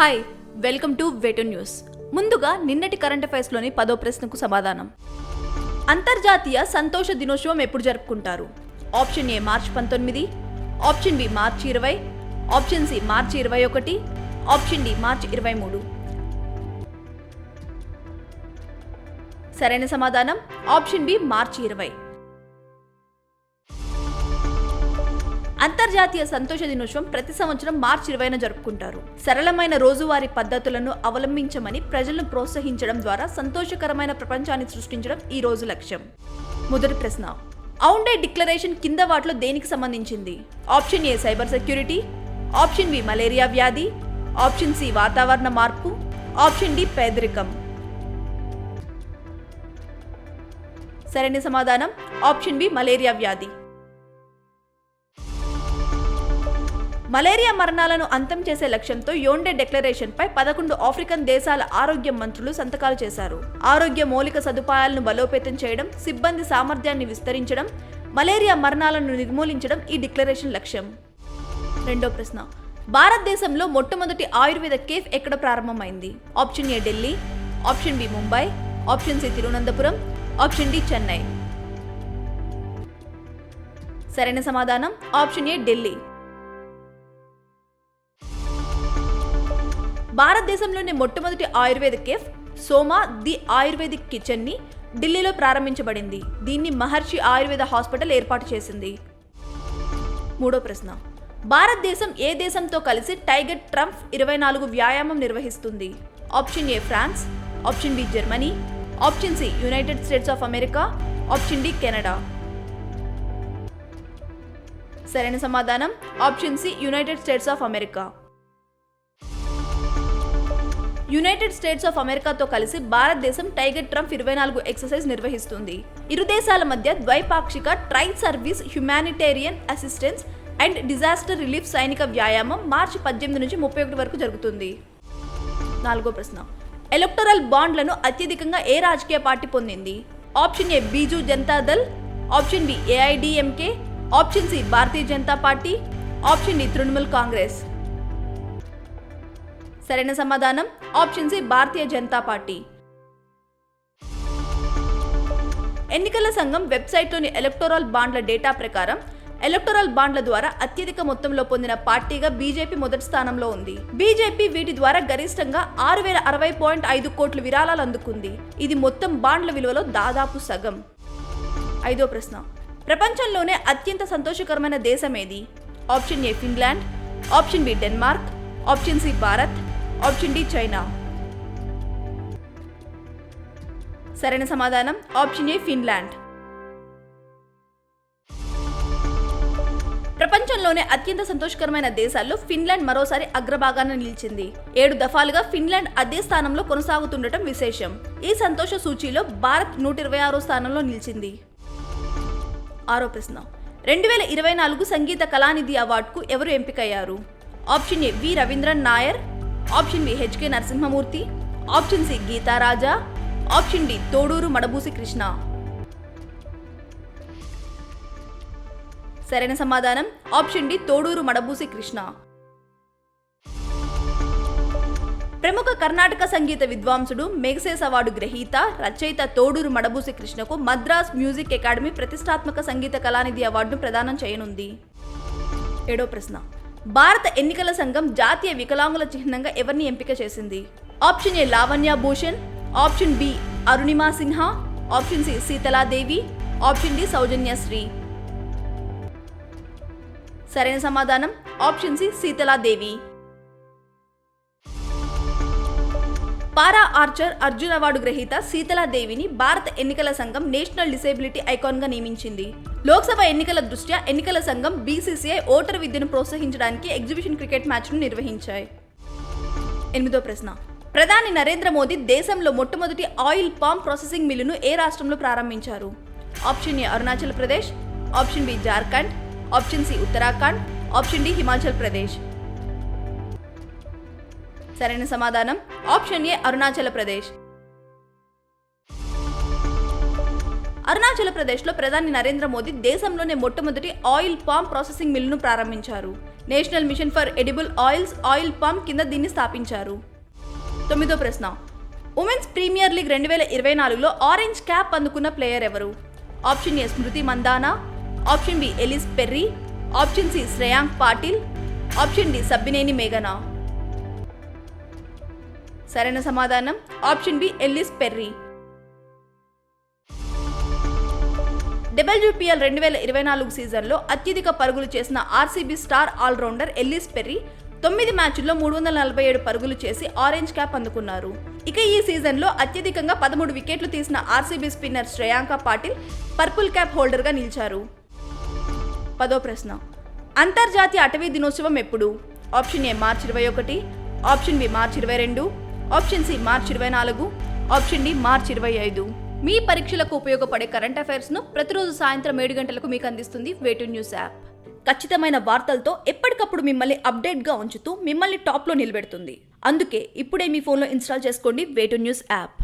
Hi, welcome to వేటు news. ముందుగా నిన్నటి కరెంట్ అఫైర్స్లోని 10వ ప్రశ్నకు సమాధానం. అంతర్జాతీయ సంతోష దినోత్సవం ఎప్పుడు జరుపుకుంటారు? Option A March 19, option B March 20, option C March 21, option D March 23. సరైన సమాధానం ఆప్షన్ బి మార్చి 20. అంతర్జాతీయ సంతోష దినోత్సవం ప్రతి సంవత్సరం మార్చి 20న జరుపుకుంటారు. సరళమైన రోజువారీ పద్ధతులను అవలంబించమని ప్రజలను ప్రోత్సహించడం ద్వారా సంతోషకరమైన ప్రపంచాన్ని సృష్టించడం ఈ రోజు లక్ష్యం. మొదటి ప్రశ్న, ఔండే డిక్లరేషన్ కింద వాటిలో దేనికి సంబంధించింది? Option A cyber security, option B malaria వ్యాధి, ఆప్షన్ సి వాతావరణ మార్పు, ఆప్షన్ డి పేదరికం. సరైన సమాధానం ఆప్షన్ బి మలేరియా వ్యాధి. మలేరియా మరణాలను అంతం చేసే లక్ష్యంతో యోండే డిక్లరేషన్ పై 11 ఆఫ్రికన్ దేశాల ఆరోగ్య మంత్రులు సంతకాలు చేశారు. ఆరోగ్య మౌలిక సదుపాయాలను బలోపేతం చేయడం, సిబ్బంది సామర్థ్యాన్ని విస్తరించడం, మలేరియా మరణాలను నిర్మూలించడం ఈ డిక్లరేషన్ లక్ష్యం. రెండో ప్రశ్న, భారతదేశంలో మొట్టమొదటి ఆయుర్వేద కేఫ్ ఎక్కడ ప్రారంభమైంది? Option A Delhi, option B Mumbai, option C Thiruvananthapuram, option D Chennai. సరైన సమాధానం ఆప్షన్ ఏ ఢిల్లీ. భారతదేశంలోని మొట్టమొదటి Ayurveda cafe Soma the ayurvedic kitchen ని ఢిల్లీలో ప్రారంభించబడింది. దీన్ని మహర్షి ఆయుర్వేద హాస్పిటల్ ఏర్పాటు చేసింది. మూడో ప్రశ్న, భారతదేశం ఏ దేశంతో కలిసి టైగర్ ట్రంప్ 24 వ్యాయామం నిర్వహిస్తుంది? Option A France, option B Germany, option C United States of America, option D Canada. సరైన సమాధానం option C United States of America. United States of అమెరికాతో కలిసి భారతదేశం టైగర్ ట్రంప్ 24 ఎక్సర్సైజ్ నిర్వహిస్తుంది. ఇరు దేశాల మధ్య ద్వైపాక్షిక tri service humanitarian assistance and disaster relief సైనిక వ్యాయామం మార్చి 18 నుంచి 31 వరకు జరుగుతుంది. నాలుగో ప్రశ్న, ఎలక్టోరల్ బాండ్లను అత్యధికంగా ఏ రాజకీయ పార్టీ పొందింది? Option A Biju Janata Dal, option B AIADMK, option C Bharatiya Janata party, option D Trinamool Congress. సరైన సమాధానం option C Bharatiya Janata party. ఎన్నికల సంఘం వెబ్సైట్లోని ఎలక్టోరల్ బాండ్ల డేటా ప్రకారం ఎలక్టోరల్ బాండ్ల ద్వారా అత్యధిక మొత్తంలో పొందిన పార్టీగా బీజేపీ మొదటి స్థానంలో ఉంది. బీజేపీ వీటి ద్వారా గరిష్టంగా 6060.5 కోట్ల విరాళాలు అందుకుంది. ఇది మొత్తం బాండ్ల విలువలో దాదాపు సగం. ఐదో ప్రశ్న, ప్రపంచంలోనే అత్యంత సంతోషకరమైన దేశం ఏది? Option A Finland, option B Denmark, option C Bharat, option D China. సరైన సమాధానం ఆప్షన్ ఏ ఫిన్లాండ్. ప్రపంచంలోనే అత్యంత సంతోషకరమైన దేశాల్లో ఫిన్లాండ్ మరోసారి అగ్రభాగాన నిలిచింది. 7 దఫాలుగా ఫిన్లాండ్ అదే స్థానంలో కొనసాగుతుండటం విశేషం. ఈ సంతోష సూచీలో భారత్ 126వ స్థానంలో నిలిచింది. ఆరో ప్రశ్న, 2024 సంగీత కళానిధి అవార్డుకు ఎవరు ఎంపికయ్యారు? Option A V Ravindran Nair, option B HK Narasimhamurthy, option C Geetha Raja, option D Thoduru Madabusi Krishna. సరైన సమాధానం ఆప్షన్ డి తోడూరు మడబూసి కృష్ణ. ప్రముఖ కర్ణాటక సంగీత విద్వాంసుడు, మెగసెస్ అవార్డు గ్రహీత, రచయిత తోడూరు మడబూసి కృష్ణకు మద్రాస్ మ్యూజిక్ అకాడమీ ప్రతిష్టాత్మక సంగీత కళానిధి అవార్డును ప్రదానం చేయనుంది. ఏడో ప్రశ్న, భారత ఎన్నికల సంఘం జాతీయ వికలాంగుల చిహ్నంగా ఎవరిని ఎంపిక చేసింది? Option A Lavanya Bhushan, option B Arunima Sinha, option C Sheetala Devi, option D Soujanyasri. సరైన సమాధానం option C Sheetala Devi. Para archer Arjun award గ్రహీత శీతలాదేవిని భారత ఎన్నికల సంఘం నేషనల్ డిసేబిలిటీ ఐకాన్ గా నియమించింది. లోక్సభ ఎన్నికల దృష్ట్యా ఎన్నికల సంఘం బీసీసీఐ ఓటర్ విద్యను ప్రోత్సహించడానికి ఎగ్జిబిషన్ క్రికెట్ మ్యాచ్ను నిర్వహించాయి. ఎనిమిదో ప్రశ్న, ప్రధాని నరేంద్ర మోదీ దేశంలో మొట్టమొదటి ఆయిల్ పామ్ ప్రాసెసింగ్ మిల్లును ఏ రాష్ట్రంలో ప్రారంభించారు? Option A Arunachal Pradesh, option B Jharkhand, option C Uttarakhand, option D Himachal Pradesh. సరైన సమాధానం ఆప్షన్ ఏ అరుణాచల్ ప్రదేశ్. అరుణాచల్ ప్రదేశ్లో ప్రధాని నరేంద్ర మోదీ దేశంలోనే మొట్టమొదటి ఆయిల్ పామ్ ప్రాసెసింగ్ మిల్లును ప్రారంభించారు. National mission for edible oils oil palm కింద దీన్ని స్థాపించారు. 9వ ప్రశ్న, ఉమెన్స్ ప్రీమియర్ లీగ్ 2024లో ఆరెంజ్ క్యాప్ అందుకున్న ప్లేయర్ ఎవరు? Option A Smriti Mandhana, option B Ellyse Perry, option C Shreyank Patil, option D Sabbhineni మేఘనా. సరైన సమాధానం option B Ellyse Perry. WPL 2024 సీజన్లో అత్యధిక పరుగులు చేసిన RCB star allrounder Ellyse Perry 9 మ్యాచ్ల్లో 347 పరుగులు చేసి ఆరెంజ్ క్యాప్ అందుకున్నారు. ఇక ఈ సీజన్లో అత్యధికంగా 13 వికెట్లు తీసిన RCB spinner Shreyanka Patil purple cap హోల్డర్గా నిలిచారు. 10వ ప్రశ్న, అంతర్జాతీయ అటవీ దినోత్సవం ఎప్పుడు? Option A March 21, option B March 22, option C March 24, option D March 25. మీ పరీక్షలకు ఉపయోగపడే కరెంట్ అఫైర్స్ను ప్రతిరోజు సాయంత్రం 7 గంటలకు మీకు అందిస్తుంది వేటు న్యూస్ యాప్. ఖచ్చితమైన వార్తలతో ఎప్పటికప్పుడు మిమ్మల్ని అప్డేట్గా ఉంచుతూ మిమ్మల్ని టాప్లో నిలబెడుతుంది. అందుకే ఇప్పుడే మీ ఫోన్లో ఇన్స్టాల్ చేసుకోండి వేటు న్యూస్ యాప్.